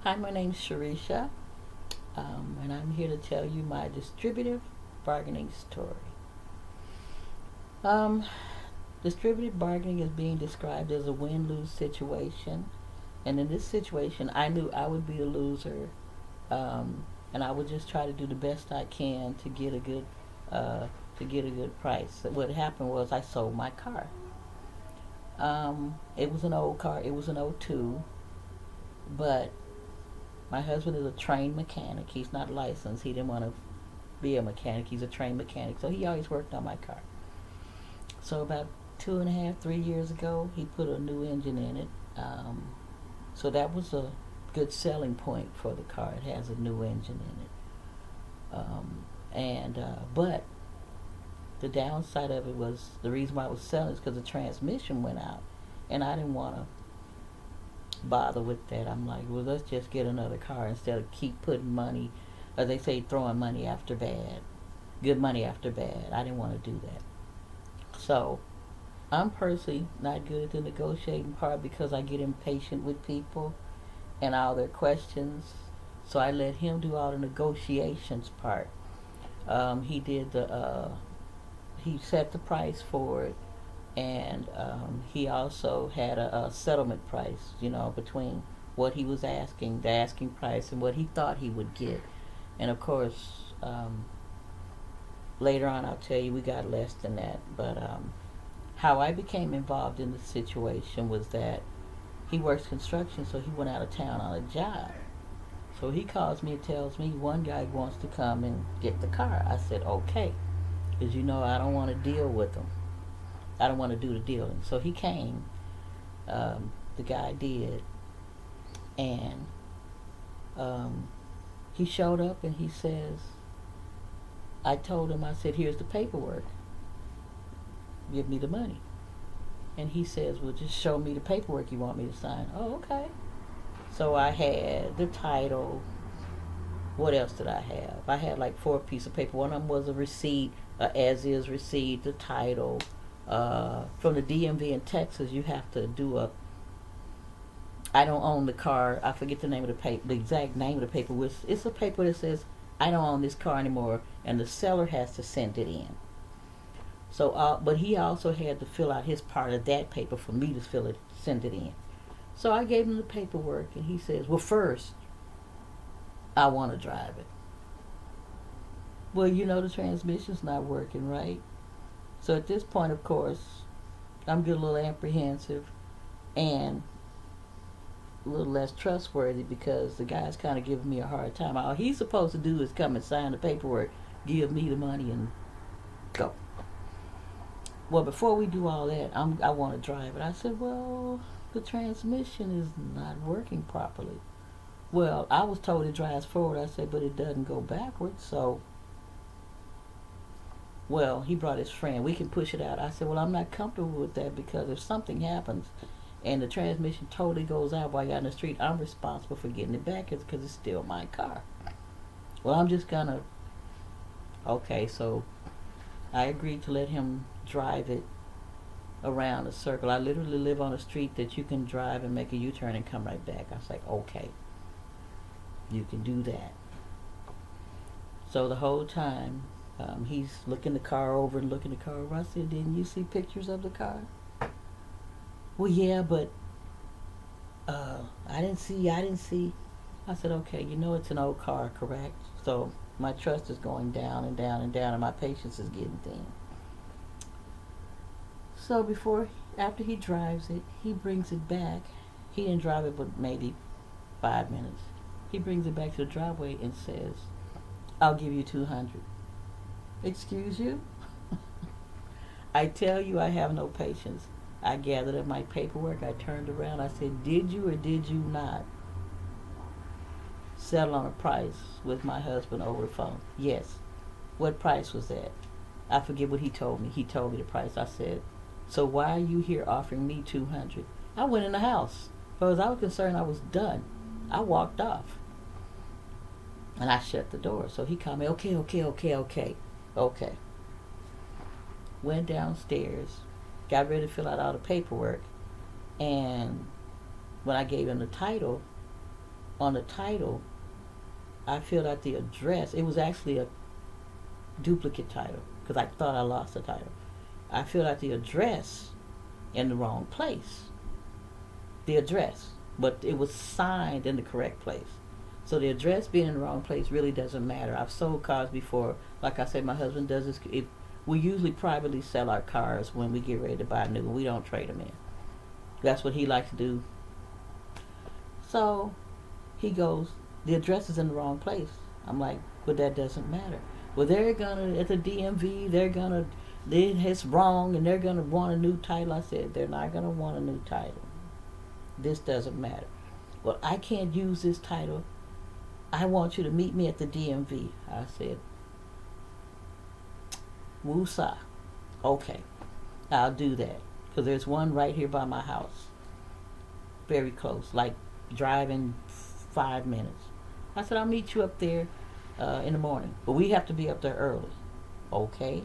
Hi, my name's Sharisha, and I'm here to tell you my distributive bargaining story. Um, Distributive bargaining is being described as a win-lose situation, and in this situation, I knew I would be a loser, and I would just try to do the best I can uh, to get a good price. What happened was I sold my car. It was an old car. It was an '02, but my husband is a trained mechanic. He's not licensed. He didn't want to be a mechanic. He's a trained mechanic, so he always worked on my car. So about 2.5, 3 years ago, he put a new engine in it. So that was a good selling point for the car. It has a new engine in it. And but the downside of it was the reason why I was selling is because the transmission went out, and I didn't want to bother with that. I'm like, well, let's just get another car instead of keep putting money, as they say, throwing money after bad, good money after bad. I didn't want to do that. So I'm personally not good at the negotiating part because I get impatient with people and all their questions. So I let him do all the negotiations part. He did he set the price for it, and he also had a settlement price, between what he was asking, the asking price, and what he thought he would get. And of course, later on, I'll tell you we got less than that. But how I became involved in the situation was that he works construction, so he went out of town on a job. So he calls me and tells me one guy wants to come and get the car. I said, okay, because I don't want to deal with him. I don't want to do the dealing. So he came, the guy did, and um, he showed up and he says, I told him, I said, here's the paperwork. Give me the money. And he says, well, just show me the paperwork you want me to sign. Oh, okay. So I had the title. What else did I have? I had like 4 pieces of paper. One of them was a receipt, as-is receipt, the title. From the DMV in Texas, you have to do a. I don't own the car. I forget the name of the paper, the exact name of the paper. It's a paper that says I don't own this car anymore, and the seller has to send it in. So, but he also had to fill out his part of that paper for me to send it in. So I gave him the paperwork, and he says, "Well, first, I want to drive it." Well, the transmission's not working right. So at this point, of course, I'm getting a little apprehensive and a little less trustworthy because the guy's kind of giving me a hard time. All he's supposed to do is come and sign the paperwork, give me the money, and go. Well, before we do all that, I want to drive it. I said, well, the transmission is not working properly. Well, I was told it drives forward. I said, but it doesn't go backwards. So, well, he brought his friend. We can push it out. I said, well, I'm not comfortable with that because if something happens and the transmission totally goes out while you're on the street, I'm responsible for getting it back because it's still my car. Well, I'm just gonna. Okay, so I agreed to let him drive it around a circle. I literally live on a street that you can drive and make a U-turn and come right back. I was like, okay, you can do that. So the whole time, he's looking the car over and looking the car over. I said, didn't you see pictures of the car? Well, yeah, but I didn't see. I said, okay, it's an old car, correct? So my trust is going down and down and down, and my patience is getting thin. So after he drives it, he brings it back. He didn't drive it but maybe 5 minutes. He brings it back to the driveway and says, I'll give you 200. Excuse you? I tell you I have no patience. I gathered up my paperwork. I turned around. I said, did you or did you not settle on a price with my husband over the phone? Yes. What price was that? I forget what he told me. He told me the price. I said, so why are you here offering me 200? I went in the house. Because I was concerned I was done. I walked off. And I shut the door. So he called me, okay. Went downstairs, got ready to fill out all the paperwork. And when I gave him the title, on the title, I filled out the address. It was actually a duplicate title because I thought I lost the title. I filled out the address in the wrong place. The address, but it was signed in the correct place. So the address being in the wrong place really doesn't matter. I've sold cars before. Like I said, my husband does this. If we usually privately sell our cars when we get ready to buy new, we don't trade them in. That's what he likes to do. So he goes, the address is in the wrong place. I'm like, but that doesn't matter. Well, they're gonna at the DMV. It's wrong, and they're gonna want a new title. I said, they're not gonna want a new title. This doesn't matter. Well, I can't use this title. I want you to meet me at the DMV. I said, woosah. Okay, I'll do that. Because there's one right here by my house. Very close, like driving 5 minutes. I said, I'll meet you up there in the morning. But we have to be up there early. Okay.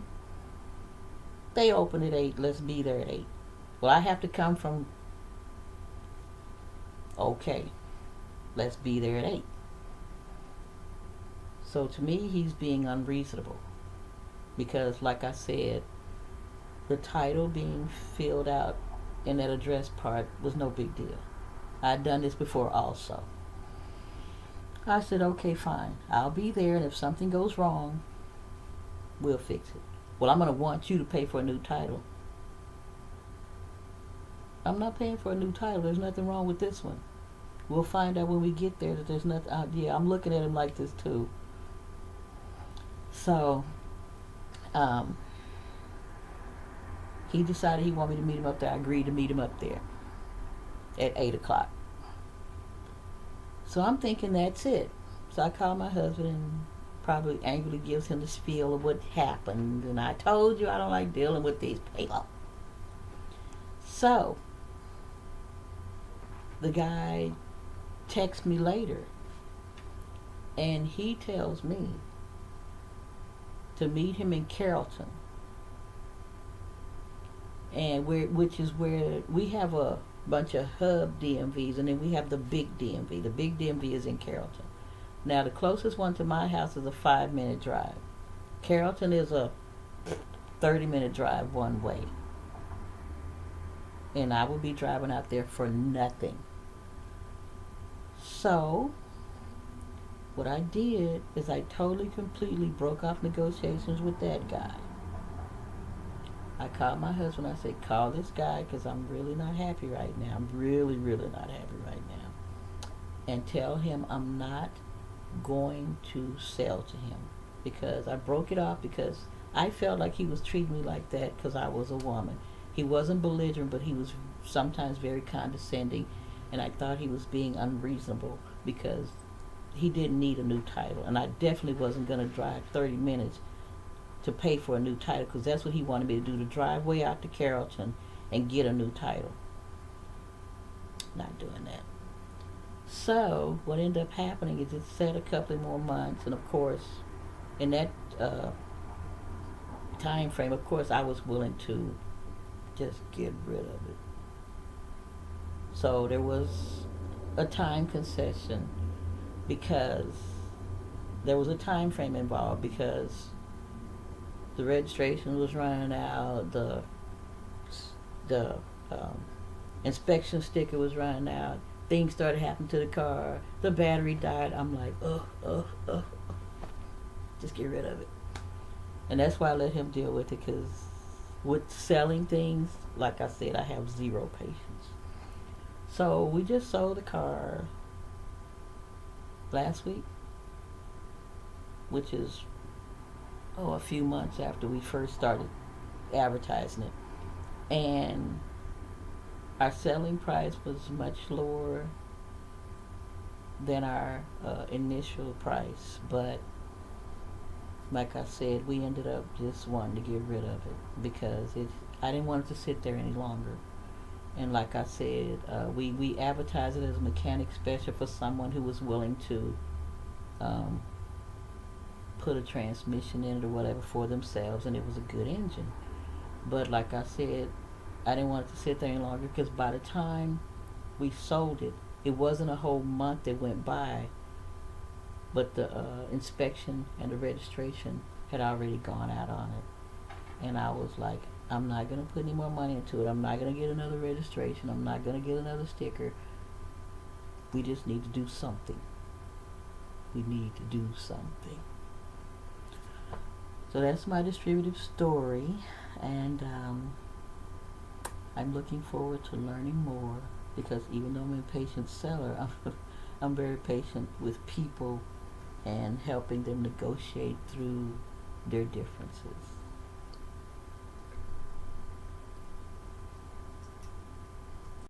They open at 8. Let's be there at 8. Well, I have to come from... Okay. Let's be there at 8. So to me, he's being unreasonable. Because, like I said, the title being filled out in that address part was no big deal. I'd done this before also. I said, okay, fine. I'll be there, and if something goes wrong, we'll fix it. Well, I'm going to want you to pay for a new title. I'm not paying for a new title. There's nothing wrong with this one. We'll find out when we get there that there's nothing. Yeah, I'm looking at him like this too. So, he decided he wanted me to meet him up there. I agreed to meet him up there at 8 o'clock. So I'm thinking that's it. So I called my husband and probably angrily gives him the spiel of what happened. And I told you I don't like dealing with these people. So the guy texts me later, and he tells me to meet him in Carrollton, and which is where we have a bunch of hub DMVs, and then we have the big DMV. The big DMV is in Carrollton. Now the closest one to my house is a 5-minute drive. Carrollton is a 30-minute drive one way. And I will be driving out there for nothing. So what I did is I totally, completely broke off negotiations with that guy. I called my husband. I said, call this guy because I'm really not happy right now. I'm really, really not happy right now. And tell him I'm not going to sell to him, because I broke it off because I felt like he was treating me like that because I was a woman. He wasn't belligerent, but he was sometimes very condescending, and I thought he was being unreasonable because he didn't need a new title, and I definitely wasn't going to drive 30 minutes to pay for a new title, because that's what he wanted me to do, to drive way out to Carrollton and get a new title. Not doing that. So what ended up happening is it set a couple more months, and of course in that time frame, of course I was willing to just get rid of it. So there was a time concession, because there was a time frame involved, because the registration was running out, the inspection sticker was running out, things started happening to the car, the battery died. I'm like, just get rid of it. And that's why I let him deal with it, because with selling things, like I said, I have zero patience. So we just sold the car last week, which is a few months after we first started advertising it. And our selling price was much lower than our initial price, but like I said, we ended up just wanting to get rid of it because I didn't want it to sit there any longer. And like I said, we advertised it as a mechanic special for someone who was willing to put a transmission in it or whatever for themselves, and it was a good engine. But like I said, I didn't want it to sit there any longer, because by the time we sold it, It wasn't a whole month that went by, but the inspection and the registration had already gone out on it. And I was like, I'm not going to put any more money into it. I'm not going to get another registration. I'm not going to get another sticker. We just need to do something. We need to do something. So that's my distributive story, and I'm looking forward to learning more, because even though I'm a patient seller, I'm very patient with people and helping them negotiate through their differences.